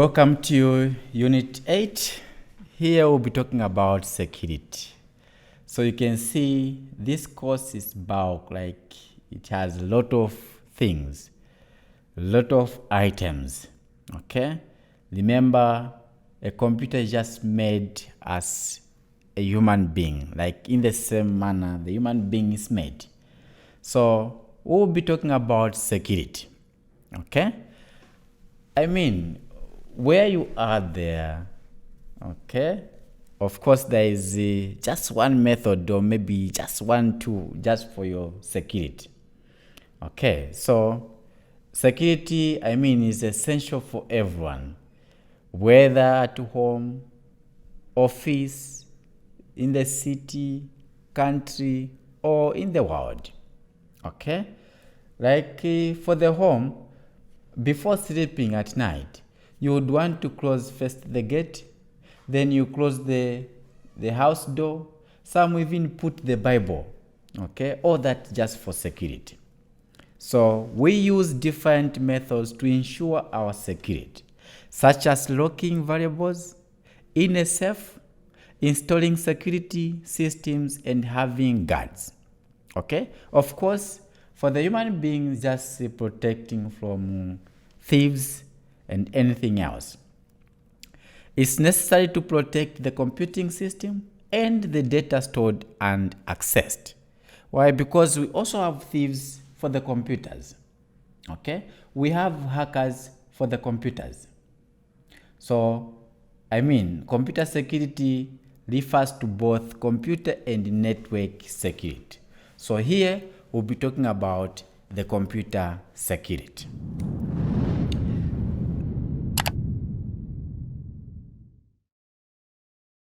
Welcome to Unit 8. Here we'll be talking about security. So you can see this course is bulk, like it has a lot of things, a lot of items, okay? Remember, a computer is just made as a human being, like in the same manner the human being is made. So we'll be talking about security, okay? I mean, where you are there, okay, of course there is just one method or maybe just one tool just for your security. Okay, so security, I mean, is essential for everyone, whether at home, office, in the city, country, or in the world. Okay, like for the home, before sleeping at night, you would want to close first the gate, then you close the house door. Some even put the Bible, okay, all that just for security. So we use different methods to ensure our security, such as locking variables in a safe, installing security systems, and having guards. Okay, of course, for the human being, just protecting from thieves and anything else. It's necessary to protect the computing system and the data stored and accessed. Why? Because we also have thieves for the computers. Okay, we have hackers for the computers. So, I mean, computer security refers to both computer and network security. So here we'll be talking about the computer security.